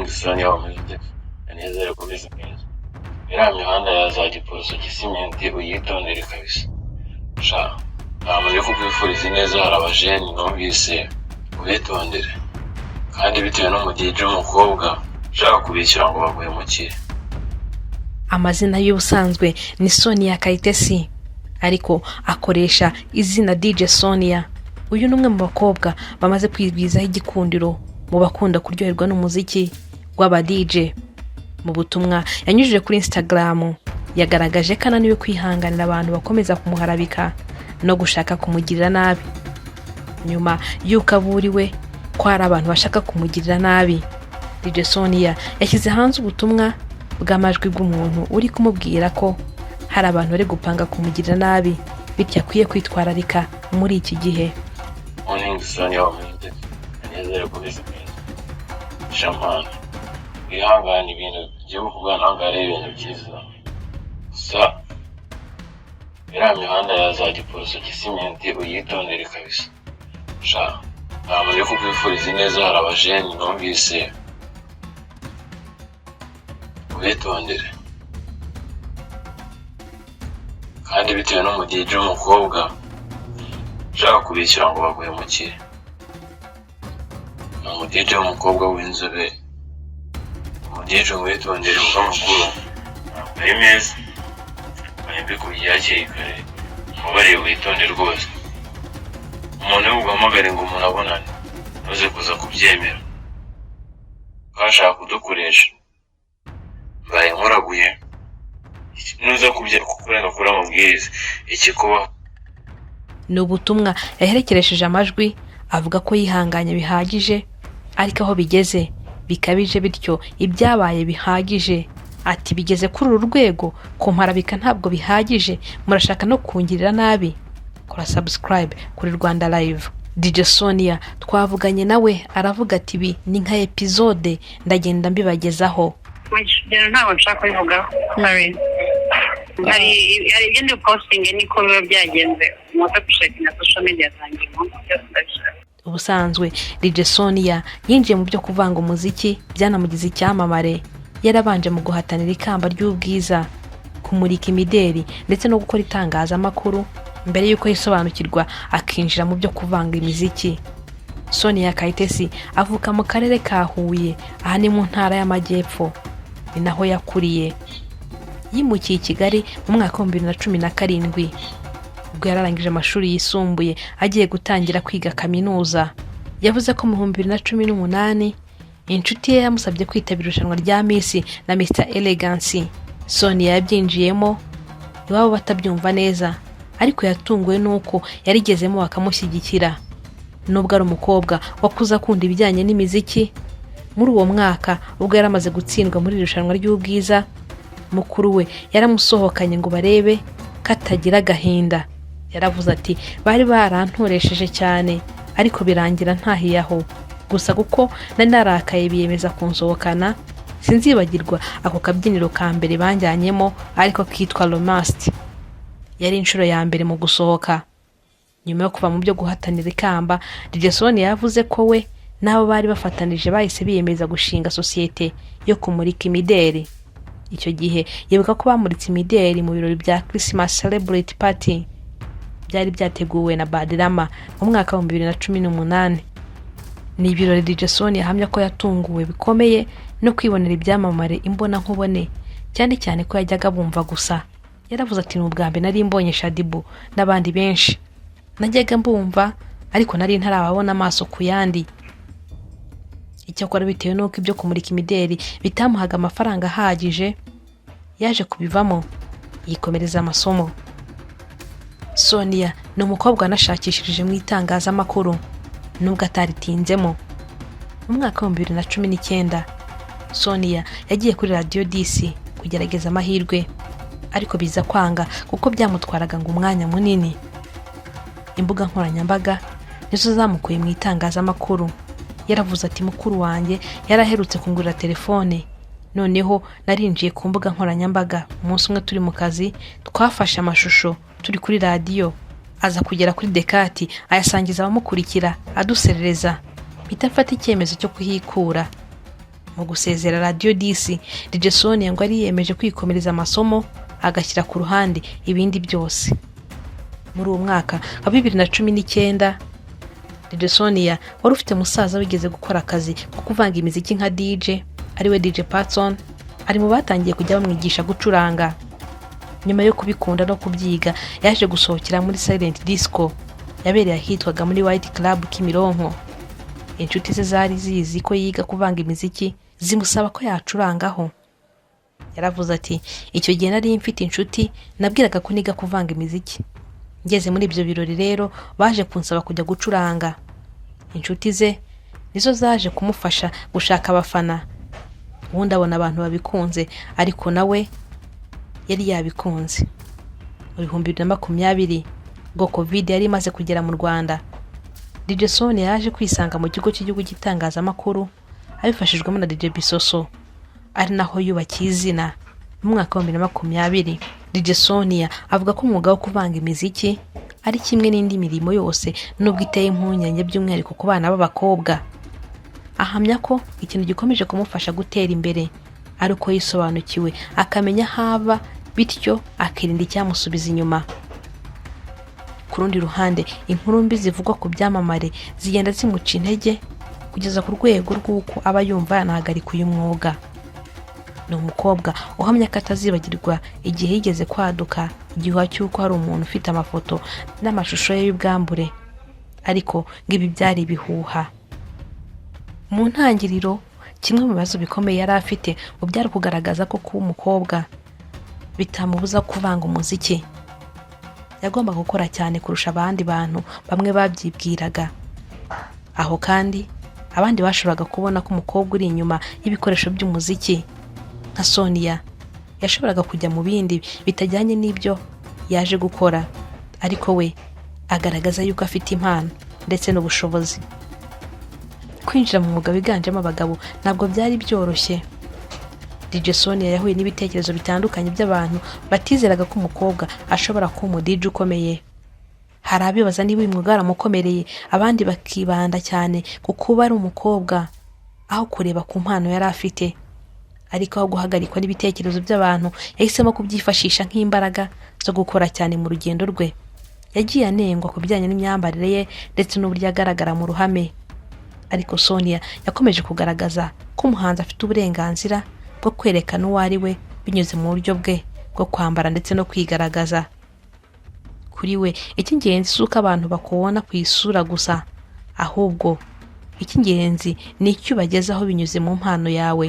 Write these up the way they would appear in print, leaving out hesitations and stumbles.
Morning Sonia wameze anezere kubisa neza. Iriya mihanda ya za Giporoso Gisimenti uyitondere kabisa. Sha ntabwo kukwifuriza neza hari abajeni numvise ubitondere. Kandi bitewe no mu gihe cy'umukobwa ushaka kubishyira ngo baguhemukire. Amazina y'ubusanzwe ni Sonia Kayitesi, ariko akoresha izina DJ Sonia. Uyu numwe mu bakobwa bamaze kwigwizaho igikundiro mu bakunda kuryoherwa n'umuziki w'aba DJ. Mu butumwa yanyujije kuri Instagram yagaragaje ko ananiwe kwihanganira abantu bakomeza kumuharabika no gushaka kumugirira nabi. Nyuma y'uko aburiwe ko hari abantu bashaka kumugirira nabi, DJ Sonia yashyize hanze ubutumwa bw'amajwi bw'umuntu uri kumubwira ko hari abantu bari gupanga kumugirira nabi, bityo akwiye kwitwararika muri iki gihe. Morning Sonia wameze anezere kubisa neza. Shampana ihangana ibintu byo kuvuga ntangare ibintu byiza. Sa iriya mihanda ya za Giporoso Gisimenti uyitondere kabisa. Sha ntabwo kukwifuriza neza hari abajeni numvise ubitondere. Kandi bitewe no mu gihe cy'umukobwa ushaka kubishyira ngo baguhemukire. Umudije w'umukobwa w'inzobe, umudije witondere kuko amakuru ari meza. Mwembi kubyakira kare mubarebe witondere rwose. Umuntu uguhamagare ngo umuntu abonane ntuze kuza kubyemera. Kashaka kudukoresha mbaye nkuraguye nuza kukurenga kuri amabwiriza ikikubaho. Ni ubutumwa yaherekeresheje amajwi avuga ko yihanganye bihagije, ariko aho bigeze bikabije, bityo ibyabaye bihagije. Ati bigeze kuri uru rwego kumparabika ntabwo bihagije, murashaka no kungirira nabi. Kora subscribe kuri Rwanda Live. DJ Sonia twavuganye nawe aravuga ati ibi ni nka episode ndagenda mbibagezaho. Ntabwo nshaka kubivugaho. Hari ibyo ndi posting niko biba byagenze mu gushaka na social media zanjye mu ubusanzwe. DJ Sonia yinjiye mu byo kuvanga umuziki byanamugize icyamamare. Yarabanje mu guhatanira ikamba ry'ubwiza, kumurika imideri ndetse no gukora itangazamakuru mbere yuko yisobanukirwa akinjira mu byo kuvanga imiziki. Sonia Kayitesi avuka mu karere ka Huye, aha ni mu ntara y'Amajyepfo, ni naho yakuriye. Yimukiye i Kigali mu mwaka wa 2017 ubwo yararangije amashuri yisumbuye agiye gutangira kwiga kaminuza. Yavuze ko mu 2018 inshuti ye yamusabye kwitabira irushanwa rya Miss na Mr Elegance. Sonia yabyinjiyemo iwabo batabyumva neza, ariko yatunguwe nuko yarigezemo bakamushyigikira. Nubwo ari umukobwa wakuze akunda ibijyanye n'imiziki, muri uwo mwaka ubwo yaramaze gutsindwa muri irushanwa ry'ubwiza, mukuru we yaramusohokanye ngo barebe katagira gahinda. Yaravuze ati bari barantoresheje cyane ariko birangira ntahiyaho, gusa kuko nari narakaye biyemeza kunsohokana. Sinzibagirwa ako kabyiniro ka mbere banjyanyemo ariko kitwa Romast. Yari inshuro ya mbere mu gusohoka. Nyuma yo kuva mu byo guhatanira ikamba, DJ Sonia yavuze ko we nabo bari bafatanije bahise biyemeza gushinga sosiyete yo kumurika imideri. Icyo gihe yibuka ko bamuritse imideri mu birori bya Christmas Celebrity Party byari byateguwe na Badirama mu mwaka wa 2018. Ni ibirori DJ Sonia ahamya ko yatunguwe bikomeye no kwibonera ibyamamare imbona nkubone, cyane cyane ko yajyaga bumva gusa. Yaravuze ati n'ubwambe nari mbonye Shadibu n'abandi benshi, najyaga mbumva ariko nari ntarababona amaso ku yandi. Icyakora bitewe nuko ibyo kumurika imideri bitamuhaga amafaranga ahagije, yaje kubivamo yikomereza amasomo. Sonia ni umukobwa anashakishirije mu itangazamakuru nubwo ataritinzemo. Mu mwaka wa 2019 Sonia yagiye kuri Radio DC kugerageza amahirwe, ariko biza kwanga kuko byamutwaraga ngo umwanya munini. Imbuga nkoranyambaga nizo zamukuye mu itangazamakuru. Yaravuze ati mukuru wanjye yaraherutse kungurira telefone, noneho narinjiye ku mbuga nkoranyambaga. Umunsi umwe turi mu kazi twafashe amashusho turi kuri radio, aza kugera kuri Dekati ayasangiza abamukurikira aduserereza. Bitafata icyemezo cyo kuhikura. Mu gusezera Radio 10, DJ Sonia ngo ari yemeje kwikomereza amasomo agashyira ku ruhande ibindi byose. Muri uwo mwaka wa 2019, DJ Sonia wari ufite musaza wigeze gukora akazi ko kuvanga imiziki nka DJ ariwe DJ Patson, ari mu batangiye kujya bamwigisha gucuranga. Nyuma yo kubikunda no kubyiga, yaje gusohokera muri Silent Disco yabereye ahitwaga muri White Club Kimironko. Inshuti ze zari zizi ko yiga kuvanga imiziki, zimusaba ko yacurangaho. Yaravuze ati, icyo gihe nari mfite inshuti nabwiraga ko niga kuvanga imiziki. Ngeze muri ibyo birori rero baje kunsaba kujya gucuranga. Inshuti ze nizo zaje kumufasha gushaka abafana. Ubundi abona abantu babikunze, ariko nawe yari yabikunze. Mu 2020 ubwo Covid yari imaze kugera mu Rwanda, DJ Sonia yaje kwisanga mu kigo cy'igihugu cy'itangazamakuru abifashijwemo na DJ Bisoso, ari naho yubakiye izina. Mu mwaka wa 2020 DJ Sonia avuga ko umwuga wo kuvanga imiziki ari kimwe n'indi mirimo yose nubwo iteye impunyanya by'umwihariko ku bana b'abakobwa. Ahamya ko ikintu gikomeje kumufasha gutera imbere ari uko yisobanukiwe, akamenya haba, bityo akirinda icyamusubiza inyuma. Ku rundi ruhande, inkuru mbi zivugwa ku byamamare zigenda zimuca intege kugeza ku rwego rw'uko aba yumva yanahagarika uyu mwuga. Ni umukobwa uhamya ko atazibagirwa igihe yigeze kwaduka igihuha cy'uko hari umuntu ufite amafoto n'amashusho ye y'ubwambure, ariko ng'ibi byari ibihuha. Mu ntangiriro, kimwe mu bibazo bikomeye yari afite byari kugaragaza ko kuba umukobwa bitamubuza kuvanga umuziki. Yagomba gukora cyane kurusha abandi bantu bamwe babyibwiraga. Aho kandi abandi bashoboraga kubona ko umukobwa uri inyuma y'ibikoresho by'umuziki. Nka Sonia yashoboraga kujya mu bindi bitajyanye n'ibyo yaje gukora, ariko we agaragaza yuko afite impano ndetse n'ubushobozi. Kwinjira mu mwuga wiganjemo abagabo ntabwo byari byoroshye. DJ Sonia yahuye n'ibitekerezo bitandukanye by'abantu batizeraga ko umukobwa ashobora kuba umudije ukomeye. Hari abibaza niba uyu mwuga aramukomereye, abandi bakibanda cyane ku kuba ari umukobwa aho kureba ku mpano yari afite. Ariko aho guhagarikwa n'ibitekerezo by'abantu, yahisemo kubyifashisha nk'imbaraga zo gukora cyane mu rugendo rwe. Yagiye anengwa ku bijyanye n'imyambarire ye ndetse n'uburyo agaragara mu ruhame. Ariko Sonia yakomeje kugaragaza ko umuhanzi afite uburenganzira bwo kwerekana uwo ari we binyuze mu buryo bwe bwo kwambara ndetse no kwigaragaza. Kuri we, icy'ingenzi si uko abantu bakubona ku isura gusa, ahubwo icy'ingenzi ni icyo ubagezaho binyuze mu mpano yawe.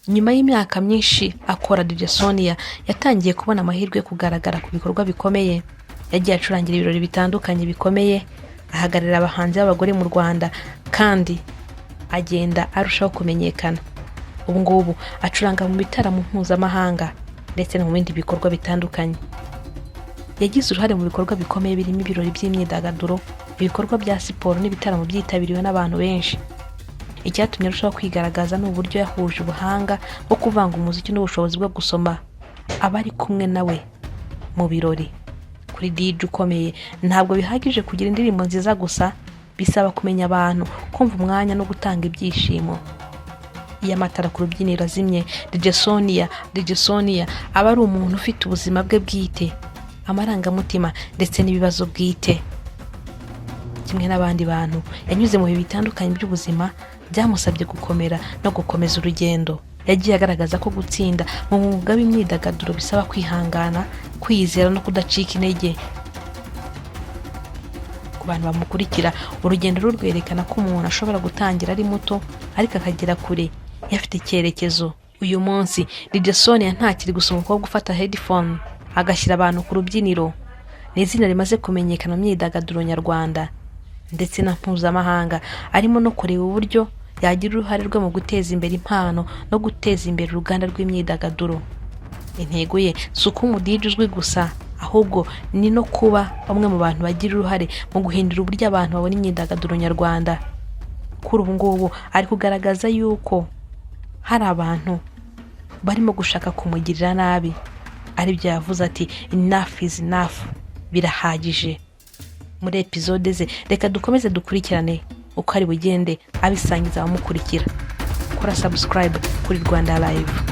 Nyuma y'imyaka myinshi akora, DJ Sonia yatangiye kubona amahirwe yo kugaragara ku bikorwa bikomeye. Yagiye acurangira ibirori bitandukanye bikomeye, ahagararira abahanzi b'abagore mu Rwanda, kandi agenda arushaho kumenyekana. Ubu ngubu acuranga mu bitaramo mpuzamahanga ndetse no mu bindi bikorwa bitandukanye. Yagize uruhare mu bikorwa bikomeye birimo ibirori by'imyidagaduro, ibikorwa bya siporo n'ibitaramo byitabiriwe n'abantu benshi. Icyatumye arushaho kwigaragaza ni uburyo yahuje ubuhanga bwo kuvanga umuziki n'ubushobozi bwo gusoma abari kumwe nawe mu birori. Kuri DJ ukomeye, ntabwo bihagije kugira indirimbo nziza gusa, bisaba kumenya abantu, kumva umwanya no gutanga ibyishimo. Iyo amatara ku rubyiniro azimye, DJ Sonia aba ari umuntu ufite ubuzima bwe bwite, amarangamutima ndetse n'ibibazo bwite. Kimwe n'abandi bantu, yanyuze mu bihe bitandukanye by'ubuzima byamusabye gukomera no gukomeza urugendo. Yagiye agaragaza ko gutsinda mu mwuga w'imyidagaduro bisaba kwihangana, kwizera no kudacika intege. Ku bantu bamukurikira, urugendo rwerekana ko umuntu ashobora gutangira ari muto ariko akagera kure, yafite icyerekezo. Uyu munsi DJ Sonia ntakiri gusa umukobwa ufata headphone agashyira abantu ku rubyiniro. Ni izina rimaze kumenyekana mu myidagaduro nyarwanda ndetse na mpuzamahanga, arimo no kureba uburyo yagira uruhare rwe mu guteza imbere impano no guteza imbere uruganda rw'imyidagaduro. Intego ye si uko umudije uzwi gusa, ahubwo ni no kuba bamwe mu bantu bagira uruhare mu guhindura uburyo abantu babona imyidagaduro nyarwanda. Kuri ubu ngubu ari kugaragaza yuko hari abantu barimo gushaka kumugirira nabi, aribyo yavuze ati enough is enough, birahagije. Muri episode ze reka dukomeze dukurikirane uko ari bugende abisangiza abamukurikira. kora subscribe kuri Rwanda Live.